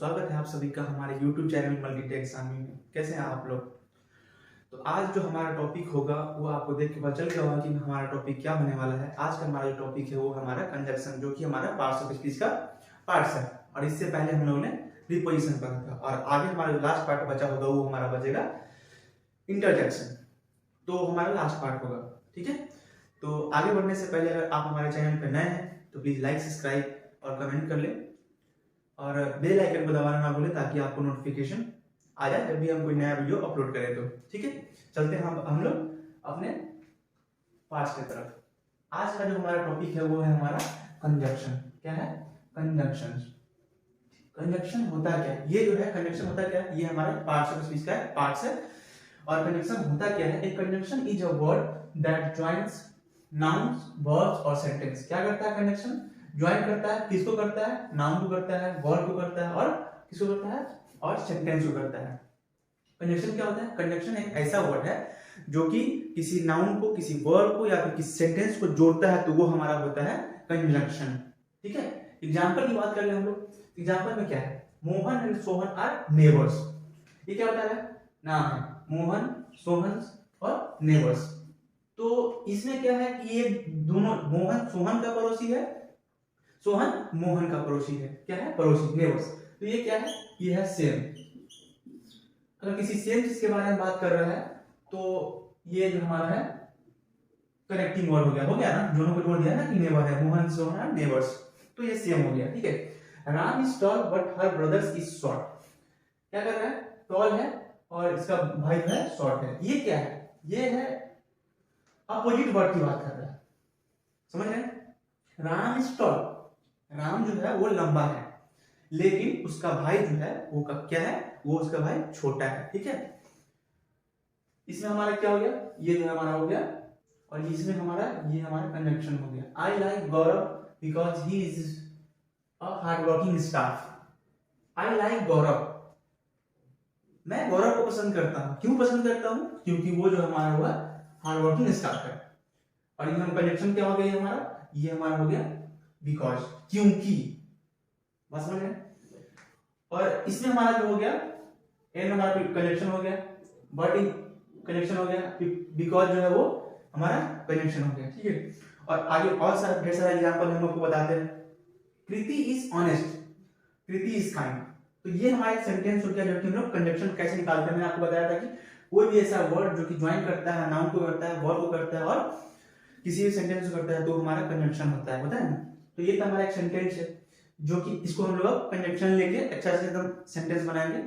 स्वागत है आप सभी का हमारे YouTube चैनल मल्टीटेक एग्जामी में। कैसे हैं आप लोग? तो आज जो हमारा टॉपिक होगा वो आपको देख के पता चल गया होगा कि हमारा टॉपिक क्या होने वाला है। आज का हमारा जो टॉपिक है वो हमारा कंजक्शन, जो कि हमारा पार्ट्स ऑफ स्पीच का पार्ट्स है। और इससे पहले हम लोगों ने प्रीपोजिशन पढ़ा था और आगे हमारा जो लास्ट पार्ट बचा होगा वो हमारा बचेगा इंटरजेक्शन। तो हमारा लास्ट पार्ट होगा, ठीक है। तो आगे बढ़ने से पहले अगर आप हमारे चैनल पर नए हैं तो प्लीज लाइक, सब्सक्राइब और कमेंट कर ले और बेल आइकन को दबाना ना भूलें ताकि आपको नोटिफिकेशन आ जाए जब भी हम कोई नया वीडियो अपलोड करें तो, ठीक है। चलते हैं हम लोग अपने पार्ट्स की तरफ। आज का जो हमारा टॉपिक है वो है हमारा कंजक्शन। क्या है? कंजक्शन। कंजक्शन होता क्या है? ये जो है कंजक्शन होता क्या है, ये हमारे पार्ट्स ऑफ स्पीच का पार्ट्स है। और कंजक्शन होता क्या है? A conjunction is a word that joins nouns, verbs और सेंटेंस। क्या करता है कंजक्शन? ज्वाइन करता है। किसको करता है? नाउन को करता है, वर्ब को करता है और किसको करता है? और सेंटेंस को करता है। कंजक्शन क्या होता है? कंजक्शन एक ऐसा वर्ड है जो कि किसी नाउन को, किसी वर्ब को या फिर किसी सेंटेंस को जोड़ता है, तो वो हमारा होता है कंजक्शन, ठीक है। एग्जांपल की बात कर ले हम लोग। एग्जांपल में क्या है? Mohan and Sohan are neighbours. ये क्या बता रहा है? नाम है मोहन, सोहन और नेबर्स। तो इसमें क्या है कि ये दोनों, मोहन सोहन का पड़ोसी है, सोहन मोहन का पड़ोसी है। क्या है? पड़ोसी, नेबर्स। तो ये क्या है? ये है सेम। अगर किसी सेम चीज के बारे में बात कर रहा है तो ये जो हमारा है कनेक्टिंग वर्ड हो गया ना, दोनों को जोड़ दिया ना कि नेबर है, मोहन सोहन नेबर्स, तो ये सेम हो गया, ठीक है। Ram is tall but her brothers is short. क्या कर रहा है? टॉल है और इसका भाई जो है शॉर्ट है। ये क्या है? ये है अपोजिट वर्ड की बात कर रहा है, समझ रहे हैं? राम इज टॉल, राम जो है वो लंबा है, लेकिन उसका भाई जो है वो क्या है? वो उसका भाई छोटा है, ठीक है। इसमें हमारा क्या हो गया? ये जो हमारा हो गया। और इसमें हमारा ये हमारा कंजक्शन हो गया। I like Gaurav because he is a hard working staff. I like Gaurav, मैं गौरव को पसंद करता हूं। क्यों पसंद करता हूं? क्योंकि वो जो हमारा हुआ हार्ड वर्किंग स्टाफ है। और ये हम कंजक्शन क्या हो गया? हमारा ये हमारा हो गया बिकॉज, क्योंकि, बस समझ रहे। और इसमें हमारा जो हो गया एंड हमारा कंजक्शन हो गया, बट इन कंजक्शन हो गया, बिकॉज जो है वो हमारा कंजक्शन हो गया, ठीक है। और आगे और सारा ढेर सारा एग्जांपल हम आपको बताते हैं। Kriti is honest, Kriti is kind. तो ये हमारा एक सेंटेंस हो गया जो कि हम लोग कंजक्शन कैसे निकालते हैं। मैंने आपको बताया था कि कोई भी ऐसा वर्ड जो कि ज्वाइन करता है, नाउन को करता है, वर्ब को करता है और किसी भी सेंटेंस को करता है, तो हमारा कंजक्शन होता है, पता है ना। तो ये तो हमारा एक सेंटेंस है जो कि इसको हम लोग कंजक्शन लेके अच्छा से एकदम सेंटेंस बनाएंगे,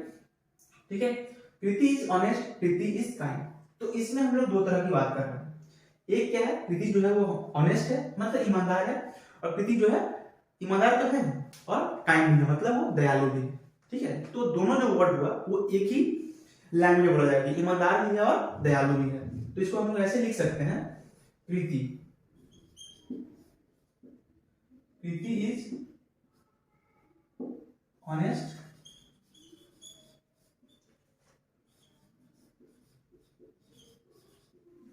ठीक है। Kriti is honest, Kriti is kind. तो इसमें हम लोग दो तरह की बात कर रहे हैं। एक क्या है? कृति जो है वो ऑनेस्ट है, मतलब ईमानदार है, और कृति जो है ईमानदार तो है और काइंड भी है, मतलब वो दयालु भी है, ठीक है। तो दोनों जो वर्ड हुआ वो एक ही लैंग्वेज में बोला जाएगा, ईमानदार भी है और दयालु भी है। तो इसको हम लोग ऐसे लिख सकते हैं, कृति, कृति इज ऑनेस्ट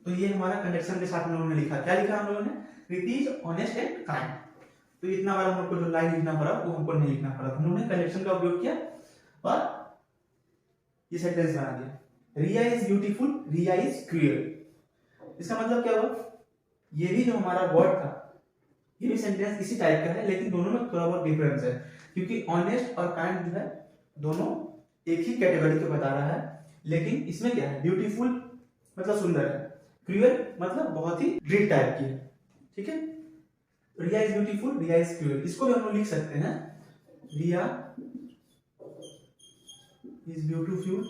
तो ये हमारा कंजक्शन के साथ हम लोगों ने लिखा। क्या लिखा हम लोगों ने? कृति इज ऑनेस्ट एंड काइंड। तो इतना बार हम लोग को जो लाइन लिखना पड़ा वो हमको नहीं लिखना पड़ा, हम लोगों ने कंजक्शन का उपयोग किया और ये सेंटेंस बना दिया। Riya is beautiful, Riya is cruel. इसका मतलब क्या हुआ? ये भी जो हमारा वर्ड था ये भी सेंटेंस इसी टाइप का है, लेकिन दोनों में थोड़ा बहुत डिफरेंस है, क्योंकि ऑनेस्ट और काइंड जो है दोनों एक ही कैटेगरी को बता रहा है, लेकिन इसमें क्या है? ब्यूटीफुल मतलब सुंदर है, क्रूएल मतलब बहुत ही ड्रीड टाइप की है, ठीक है। Riya is beautiful, Riya is cruel. इसको भी हम लोग लिख सकते हैं, Riya is beautiful,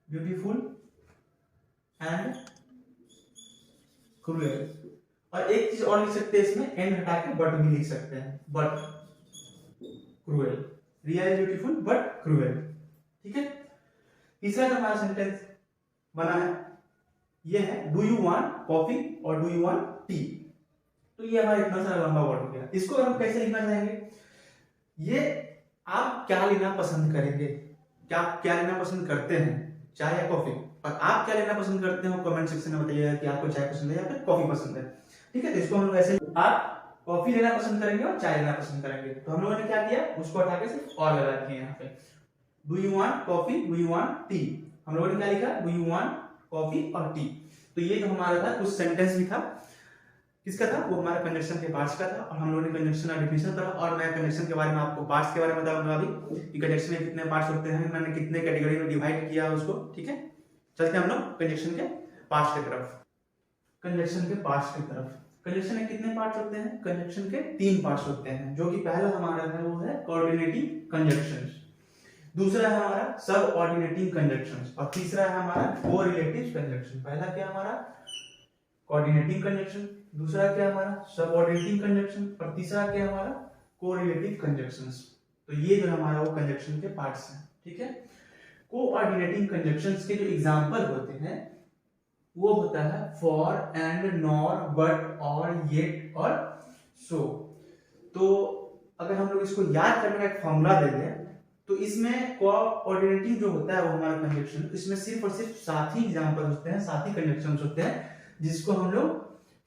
beautiful and cruel. और एक चीज और लिख सकते हैं इसमें, एंड हटा के बट भी लिख सकते हैं, but cruel. Riya is beautiful but cruel, ठीक है। तीसरा जो हमारा सेंटेंस बना है ये है, डू यू वांट कॉफी और डू यू वांट टी। तो ये हमारा इतना सारा लंबा वर्ड हो गया। इसको हम कैसे लिखना चाहेंगे? ये आप क्या लेना पसंद करेंगे, क्या लेना पसंद करते हैं, चाय या कॉफी। और आप क्या लेना पसंद करते हो कमेंट सेक्शन में बताइएगा कि आपको चाय पसंद है या फिर कॉफी पसंद है, ठीक है। तो इसको हम लोग ऐसे, आप कॉफी लेना पसंद करेंगे और चाय लेना पसंद करेंगे। तो हम लोगों ने क्या किया, उसको हटा के सिर्फ और लगा दिया यहाँ पे। Do you want coffee, do you want T, हम लोगों ने क्या लिखा, डू यू वांट कॉफी और टी। तो ये जो हमारा था कुछ सेंटेंस भी था, किसका था, वो हमारा कंजक्शन के पार्ट्स का था। और हम लोगों ने कंजक्शन का डिफिनेशन पढ़ा, और मैं कंजक्शन के बारे में आपको पार्ट्स के बारे में बताऊंगा अभी कि कंजक्शन में कितने पार्ट्स होते हैं, मैंने कितने कैटेगरी में डिवाइड किया उसको। ठीक है, चलते हैं हम लोग कंजक्शन के पार्ट्स की तरफ। कंजक्शन के पार्ट्स की तरफ, कंजक्शन में कितने पार्ट्स होते हैं, कंजक्शन के 3 पार्ट्स होते हैं, जो कि पहला हमारा है वो है कोऑर्डिनेटिंग कंजक्शंस, दूसरा है हमारा सब ऑर्डिनेटिंग कंजक्शंस, और तीसरा है हमारा कोरिलेटिव कंजक्शन। पहला क्या हमारा कोऑर्डिनेटिंग कंजक्शन, दूसरा क्या हमारा सब ऑर्डिनेटिंग कंजक्शन, और तीसरा क्या हमारा कोरिलेटिव कंजक्शंस। तो ये जो हमारा वो कंजक्शन के पार्ट्स हैं। ठीक है, कोऑर्डिनेटिंग कंजक्शंस के जो एग्जांपल होते हैं वो होता है फॉर, एंड, नॉर, बट, और, येट और सो। तो अगर हम लोग इसको याद करने का एक फॉर्मूला दे दें तो इसमें कोऑर्डिनेटिंग जो होता है वो हमारा कंजक्शन, इसमें सिर्फ और सिर्फ 7 ही एग्जांपल होते हैं, 7 ही कंजक्शंस होते हैं, जिसको हम लोग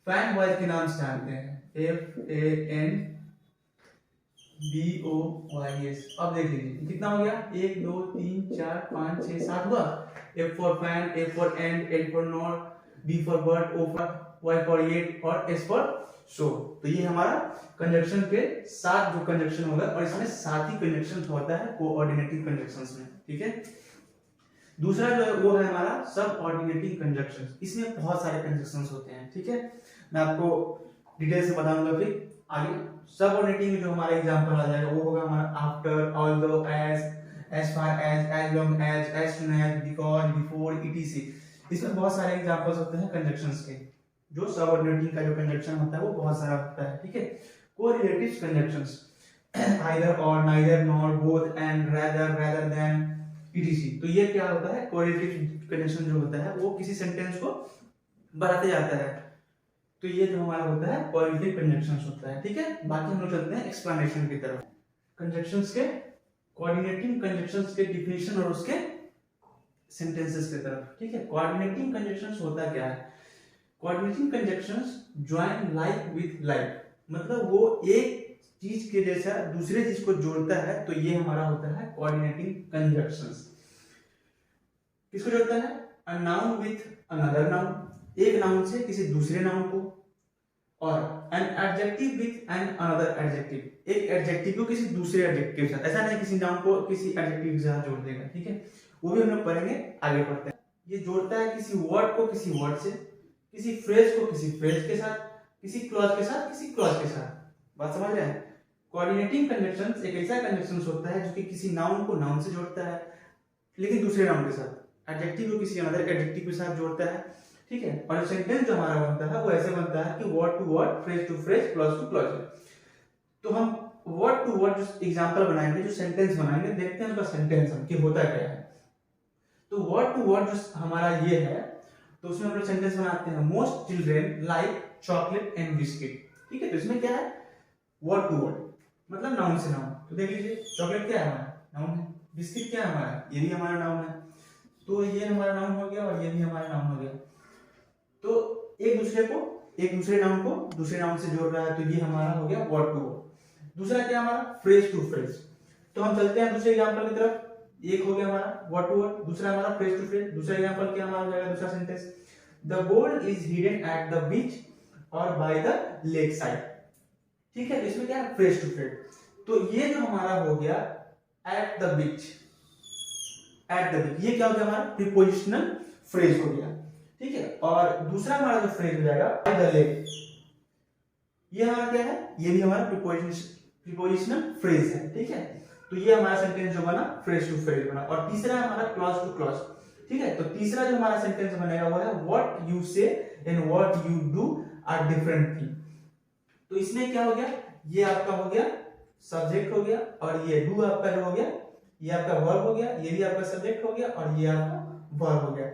फैन वॉइस के नाम से जानते हैं, FANBOYS। अब देख लीजिए कितना हो गया, 1 2 3 4 5 6 7 हुआ। F for fan, A for and, L for not, B for but, O for Y for yet और S for so। तो ये हमारा कंजक्शन के 7 जो कंजक्शन होगा, और इसमें 7 ही कंजक्शन होता है कोऑर्डिनेटिंग कंजक्शंस में। ठीक है, दूसरा जो है वो है हमारा सब ऑर्डिनेटिंग कंजक्शंस, इसमें बहुत सारे कंजक्शंस होते हैं। ठीक है, मैं आपको डिटेल से बताऊंगा फिर आगे। सब ऑर्डिनेटिंग में जो हमारा एग्जांपल आ जाएगा वो होगा हमारा after, although, as far as long as soon as, because, before, etc। इसमें बहुत सारे एग्जांपल्स होते हैं कंजक्शंस के। जो सबऑर्डिनेटिंग का जो कंजक्शन होता है वो बहुत सारा होता है। ठीक है, correlative conjunctions either or, neither, nor, both, and, rather than, etc। तो ये क्या होता है, कोरिलेटिव कंजक्शन जो होता है वो किसी सेंटेंस को बढ़ाते जाता है। तो ये जो हमारा होता है कोरिलेटिव कंजक्शंस होता है। ठीक है, बाकी हम लोग चलते हैं एक्सप्लेनेशन की तरफ। कंजक्शंस के, कोऑर्डिनेटिंग कंजक्शंस के डिफिनेशन और उसके सेंटेंसेस की तरफ। ठीक है, कोऑर्डिनेटिंग कंजक्शंस होता क्या है, coordinating conjunctions join like with like, मतलब वो एक चीज के जैसा दूसरे चीज को जोड़ता है, तो ये हमारा होता है कोऑर्डिनेटिंग कंजक्शंस। किसको जोड़ता है, a noun with another noun, एक नाउन से किसी दूसरे नाउन को, और an adjective with an another adjective, एक एडजेक्टिव को किसी दूसरे एडजेक्टिव के साथ, ऐसा नहीं किसी नाउन को किसी एडजेक्टिव के साथ जोड़ देगा। ठीक है, वो भी हम लोग पढ़ेंगे, आगे पढ़ते हैं। ये जोड़ता है किसी वर्ड को किसी वर्ड से, किसी फ्रेज को किसी फ्रेज के साथ, किसी क्लॉज के साथ किसी क्लॉज के साथ। बात समझ रहे हैं, कोऑर्डिनेटिंग कंजक्शंस एक ऐसा कंजक्शंस होता है जो कि किसी नाउन को नाउन से जोड़ता है लेकिन दूसरे नाउन के साथ, एडजेक्टिव को किसी अनदर एडजेक्टिव के साथ जोड़ता है। ठीक है, और सेंटेंस जो हमारा बनता है वो ऐसे बनता है कि word to word, phrase to phrase, clause to clause. तो हम वर्ड टू वर्ड जो एग्जांपल बनाएंगे, जो सेंटेंस बनाएंगे, देखते हैं उसका सेंटेंस हम कि होता क्या है। तो वर्ड टू वर्ड जो हमारा ये है, तो उसमें हम लोग सेंटेंस बनाते हैं, most children like chocolate and biscuit. ठीक है, तो इसमें क्या है, वर्ड टू वर्ड मतलब नाउन से नाउन। तो देख लीजिए, चॉकलेट क्या है हमारा, नाउन है, बिस्किट क्या है हमारा, ये भी हमारा नाउन है, तो ये हमारा नाउन हो गया और ये भी हमारा नाउन हो गया। तो एक दूसरे नाउन को दूसरे नाउन से जोड़ रहा है, तो ये हमारा हो गया वर्ड टू वर्ड। दूसरा क्या हमारा, फ्रेज टू फ्रेज। तो हम चलते हैं दूसरे एग्जांपल की तरफ। एक हो गया हमारा वर्ड टू वर्ड, दूसरा हमारा फ्रेज टू फ्रेज। दूसरा एग्जांपल क्या हमारा हो जाएगा, दूसरा sentence, the gold is hidden at the beach और बाय द लेक साइड। ठीक है, इसमें क्या है, फ्रेज टू फ्रेज। तो ये जो हमारा हो गया at the beach, at the beach, ये क्या हो गया हमारा प्रीपोजिशनल फ्रेज हो गया। ठीक है, और दूसरा हमारा जो फ्रेज हो जाएगा बाय द लेक, ये हमारा क्या है, ये भी हमारा प्रीपोजिशनल फ्रेज है। ठीक है, तो ये हमारा सेंटेंस जो बना फ्रेज टू फ्रेज बना। और तीसरा हमारा क्लॉज टू क्लॉज। ठीक है, तो तीसरा जो हमारा सेंटेंस बनेगा वो है what you say and what you do are different thing. तो इसमें क्या हो गया, ये आपका हो गया सब्जेक्ट हो गया, और ये डू आपका जो हो गया ये आपका वर्ब हो गया, ये भी आपका सब्जेक्ट हो गया, और ये आपका वर्ब हो गया।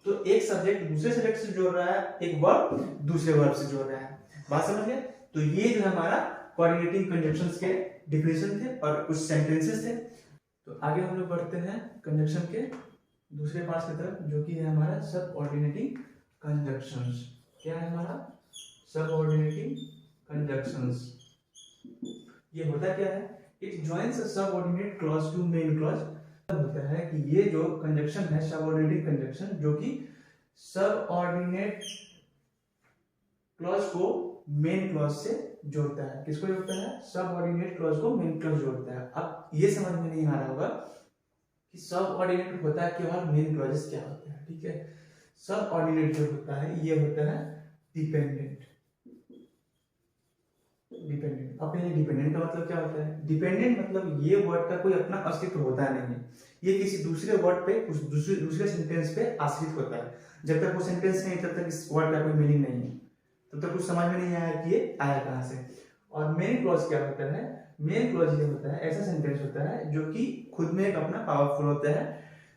तो एक सब्जेक्ट दूसरे सब्जेक्ट से जोड़ रहा है, एक वर्ब दूसरे वर्ब से जोड़ रहा है। बात समझ गए, तो ये जो हमारा कोऑर्डिनेटिंग कंजक्शंस के डिफिनेशन थे और कुछ सेंटेंसेस थे। तो आगे हम लोग बढ़ते हैं कंजक्शन के दूसरे पार्ट की तरफ, जो कि है हमारा सब ऑर्डिनेटिंग कंजक्शंस। क्या है हमारा सब ऑर्डिनेटिंग कंजक्शंस। ये होता क्या है, it joins a subordinate clause to main clause. होता है कि ये जो कंजक्शन है सबऑर्डिनेट कंजक्शन, जो कि सबऑर्डिनेट क्लॉज को मेन क्लॉज से जोड़ता है। किसको जोड़ता है? सबऑर्डिनेट क्लॉज को मेन क्लॉज जोड़ता है। अब ये समझ में नहीं आ रहा होगा कि सबऑर्डिनेट होता है क्या और मेन क्लॉजेस क्या होता है। ठीक है, सबऑर्डिनेट जो होता है ये होता है डिपेंडेंट। डिपेंडेंट, अब ये डिपेंडेंट का मतलब क्या होता है? डिपेंडेंट मतलब ये वर्ड का कोई अपना अस्तित्व होता नहीं है, ये किसी दूसरे वर्ड पे, उस दूसरे सेंटेंस पे आश्रित होता है। जब तक वो सेंटेंस नहीं, तब तक इस वर्ड का कोई मीनिंग नहीं है, तब तक कुछ समझ में नहीं आया कि ये आया कहां से। और मेन क्लॉज क्या होता है? मेन क्लॉज ये होता है ऐसा सेंटेंस होता है जो कि खुद में एक अपना पावरफुल होता है।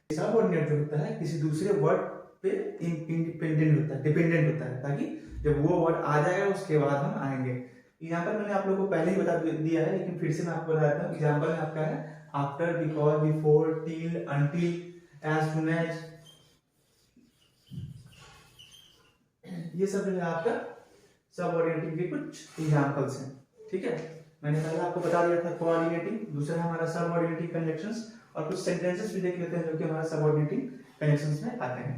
सबऑर्डिनेट जो होता है किसी दूसरे वर्ड पे इंडिपेंडेंट होता है, डिपेंडेंट होता है, ताकि जब वो वर्ड आ जाएगा उसके बाद हम आएंगे। यहाँ पर मैंने आप लोगों को पहले ही बता दिया है, लेकिन फिर से मैं आपको बताता हूँ। एग्जाम्पल में आपका है after, because, before, till, until, as soon as, ये सब जो है आपका सबऑर्डिनेटिंग के कुछ एग्जांपल्स हैं। ठीक है, मैंने पहले आपको बता दिया था कोऑर्डिनेटिंग, दूसरा हमारा सबऑर्डिनेटिंग कंजक्शंस, और कुछ सेंटेंसेस भी देख लेते हैं जो कि हमारा सबऑर्डिनेटिंग कंजक्शंस में आते हैं।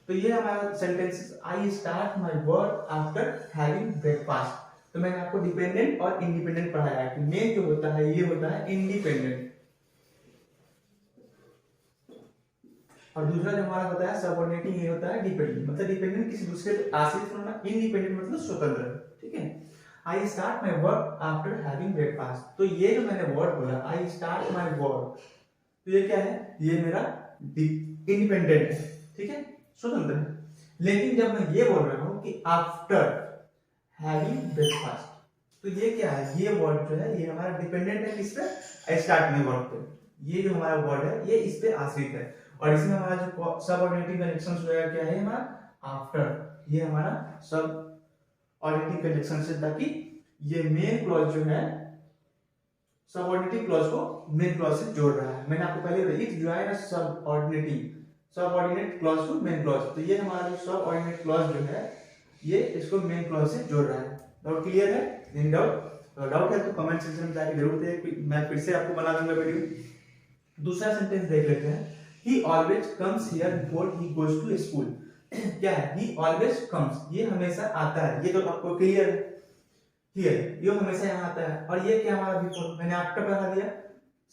तो ये हमारा sentences, I start my work after having breakfast. तो मैंने आपको डिपेंडेंट और इंडिपेंडेंट पढ़ाया है कि मेन जो होता है ये होता है इंडिपेंडेंट, और दूसरा जो हमारा होता है सबऑर्डिनेटिंग ये होता है डिपेंडेंट। मतलब डिपेंडेंट किसी दूसरे पे आश्रित होना, इंडिपेंडेंट मतलब स्वतंत्र। ठीक है, I start my work after having breakfast. तो ये जो मैंने वर्ड बोला आई स्टार्ट माय वर्क, तो ये क्या है? ये मेरा इंडिपेंडेंट है, ठीक है, स्वतंत्र है। लेकिन जब मैं ये बोल रहा हूं कि आफ्टर हैविंग ब्रेकफास्ट, तो ये क्या है? ये वर्ड जो है ये हमारा डिपेंडेंट है किस पे? स्टार्ट में वर्ड पे। ये जो हमारा वर्ड है ये इस पे आश्रित है, और इसमें हमारा जो सबऑर्डिनेटिंग कंजक्शंस वगैरह क्या है हमारा आफ्टर, ये हमारा सबऑर्डिनेटिंग कंजक्शंस है, ताकि ये मेन क्लॉज जो है सबऑर्डिनेटिंग क्लॉज को मेन क्लॉज से जोड़ रहा है। मैंने आपको पहले बताया it join subordinate clause to main clause. तो ये हमारा जो सबऑर्डिनेट क्लॉज जो है ये इसको मेन क्लॉज से जोड़ रहा है। डाउट क्लियर है? इन डाउट है तो कमेंट सेक्शन में जाके जरूर दे, मैं फिर से आपको बना दूंगा वीडियो। दूसरा सेंटेंस देख लेते हैं, he always comes here before he goes to school। क्या है? he always comes, ये हमेशा आता है, ये तो आपको क्लियर है। here, ये हमेशा यहाँ आता है। और ये क्या हमारा बिफोर, मैंने आफ्टर पढ़ा दिया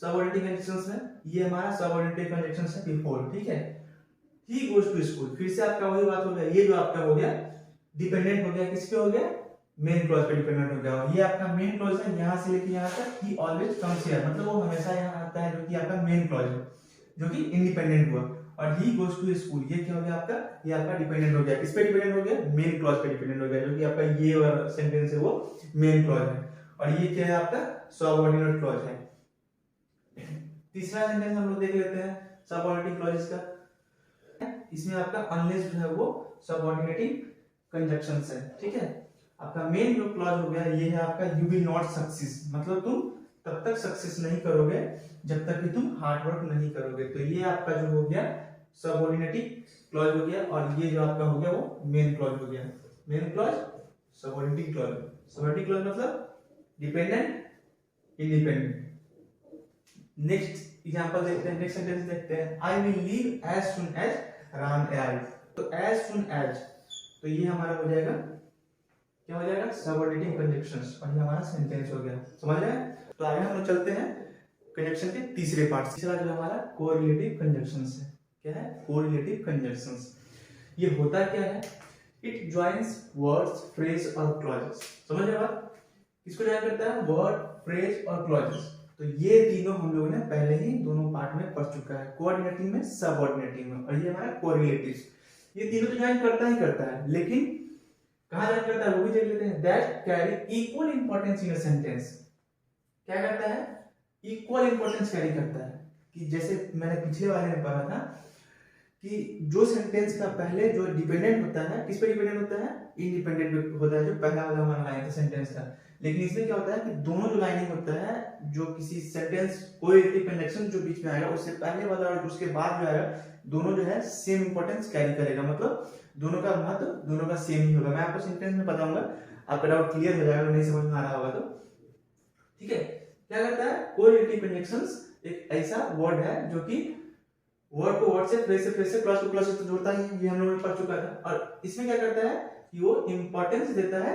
सबऑर्डिनेटिंग कंजक्शंस में, ये हमारा सबऑर्डिनेटिंग कंजक्शंस है बिफोर। ठीक है, he goes to school, फिर से आपका वही बात हो गया, ये जो आपका हो गया डिपेंडेंट हो गया, किस पे हो गया? मेन क्लॉज पे डिपेंडेंट हो गया। ये आपका मेन क्लॉज है, यहाँ से लेके यहाँ तक he always comes here, मतलब वो हमेशा यहाँ आता है, जो कि आपका मेन क्लॉज है, जो कि इंडिपेंडेंट हुआ। और he goes to school, ये क्या हो गया आपका? ये आपका डिपेंडेंट हो गया, किस पे डिपेंडेंट हो गया? मेन क्लॉज पे डिपेंडेंट हो गया, जो कि आपका ये वाला सेंटेंस है वो मेन क्लॉज है। और ये क्या है आपका? सबऑर्डिनेट क्लॉज है। तीसरा सेंटेंस हम लोग देख लेते हैं सबऑर्डिनेटिंग क्लॉजेस का। इसमें आपका अनलेस जो है वो सबऑर्डिनेटिंग कंजक्शंस है। ठीक है, आपका मेन जो क्लॉज हो गया ये है आपका यू विल नॉट सक्सीड, मतलब तुम तब तक सक्सेस नहीं करोगे जब तक कि तुम हार्ड वर्क नहीं करोगे। तो ये आपका जो हो गया सबऑर्डिनेटिंग क्लॉज हो गया, और ये जो आपका हो गया वो मेन क्लॉज हो गया। Main clause, subordinating clause. Subordinating clause मतलब डिपेंडेंट, इंडिपेंडेंट। नेक्स्ट एग्जांपल देखते हैं, नेक्स्ट सेंटेंस देखते हैं, I will leave as soon as Ram arrive. तो एज सून एज, तो ये हमारा हो जाएगा, क्या हो जाएगा? सबऑर्डिनेटिंग कंजक्शंस, और ये हमारा सेंटेंस हो गया। समझ रहे हैं? तो आगे हम लोग चलते हैं कंजक्शन के तीसरे पार्ट। तीसरा जो हमारा कोरिलेटिव कंजक्शंस है। क्या है? Correlative conjunctions. ये होता क्या है? इट जॉइंस वर्ड्स, फ्रेज और क्लॉजेस। समझ रहे बात? किसको जॉइन करता है? वर्ड, फ्रेज और क्लॉजेस। तो ये तीनों हम लोगों ने पहले ही दोनों पार्ट में पढ़ चुका है, कोऑर्डिनेटिंग में, सबऑर्डिनेटिंग में, और ये हमारा कोरिलेटिव। ये तीनों तो जॉइन करता है, लेकिन कहां जॉइन करता है वो भी देख लेते हैं। That carry equal importance in a sentence. क्या करता है? इक्वल इंपॉर्टेंस कैरी करता है। कि जैसे मैंने पिछले वाले में पढ़ा था कि जो सेंटेंस का पहले जो डिपेंडेंट होता है, किस पे डिपेंडेंट होता है? इंडिपेंडेंट होता है, जो पहला वाला हमारा लाइन था सेंटेंस का। लेकिन इसमें क्या होता है कि दोनों जो लाइनिंग होता है, जो किसी सेंटेंस कोई कंजक्शन जो बीच में आएगा उससे पहले वाला और उसके बाद जो आएगा, दोनों जो है सेम इंपॉर्टेंस कैरी करेगा, मतलब दोनों का महत्व दोनों का सेम ही होगा। मैं आपको सेंटेंस में बताऊंगा, आपका डाउट क्लियर हो जाएगा, नहीं समझ में आ रहा होगा तो। ठीक है, क्या करता है कोरिलेटिव कनेक्शंस, एक ऐसा वर्ड है जो कि वर्ड को वर्ड से, फ्रेज से, क्लॉज को क्लॉज से तो जोड़ता ही है, ये हम लोगों ने पढ़ चुका था। और इसमें क्या करता है कि वो इंपॉर्टेंस देता है,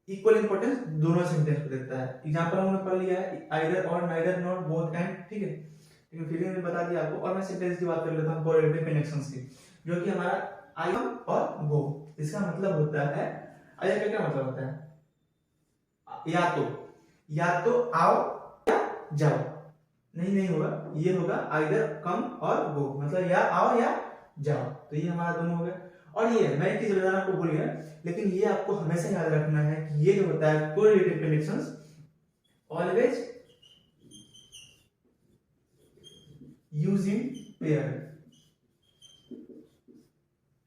इक्वल इंपॉर्टेंस दोनों सेंटेंस को देता है। एग्जांपल हमने पढ़ लिया है आइदर और, नाइदर, नॉट, बोथ एंड, ठीक है, लेकिन फिर मैंने बता दिया आपको। और मैं सेंटेंस की बात कर लेता हूं कोरिलेटिव कनेक्शंस की, जो कि हमारा आई और गो, इसका मतलब होता है, आई का क्या मतलब होता है, या तो आओ या जाओ, नहीं होगा, ये होगा आइदर कम और गो, मतलब या आओ या जाओ, तो ये हमारा दोनों हो गया। और ये मैं एक चीज बताना आपको भूल गया, लेकिन ये आपको हमेशा याद रखना है कि ये जो होता है correlative connections always use in pair.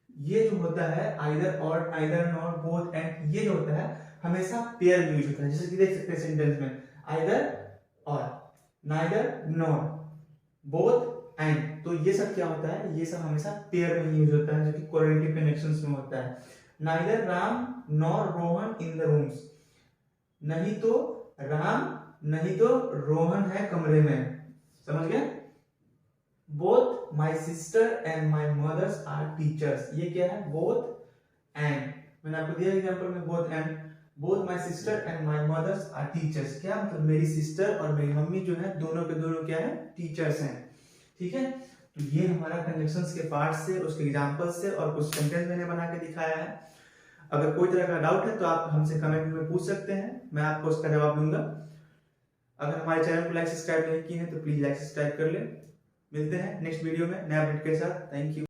ये जो होता है आइदर और, आइदर नॉट, बोथ एंड, ये जो होता है हमेशा पेयर में यूज होता है। जैसे कि देख सकते हैं सेंटेंस में आइदर और, नाइदर नॉट, बोथ एंड, तो ये सब क्या होता है, ये सब हमेशा पेयर में यूज होता है, जो कि कोरिलेटिव कनेक्शंस में होता है। Neither Ram nor Rohan in the rooms, नहीं तो राम नहीं तो रोहन है कमरे में, समझ गए। Both my sister and my mothers are teachers, ये क्या है बोथ एंड, मैंने आपको दिया एग्जांपल में both and, both my sister and my mothers are teachers, क्या मतलब मेरी सिस्टर और मेरी मम्मी जो है दोनों के दोनों क्या है टीचर्स हैं। ठीक है, तो ये हमारा कंजंक्शंस के पार्ट से, उसके एग्जांपल से और कुछ सेंटेंस मैंने बना के दिखाया है। अगर कोई तरह का डाउट है तो आप हमसे कमेंट में पूछ सकते हैं, मैं आपको उसका जवाब दूंगा। अगर हमारे चैनल को लाइक सब्सक्राइब नहीं किए हैं तो प्लीज लाइक सब्सक्राइब कर ले। मिलते हैं नेक्स्ट वीडियो में नया अपडेट के साथ। Thank you.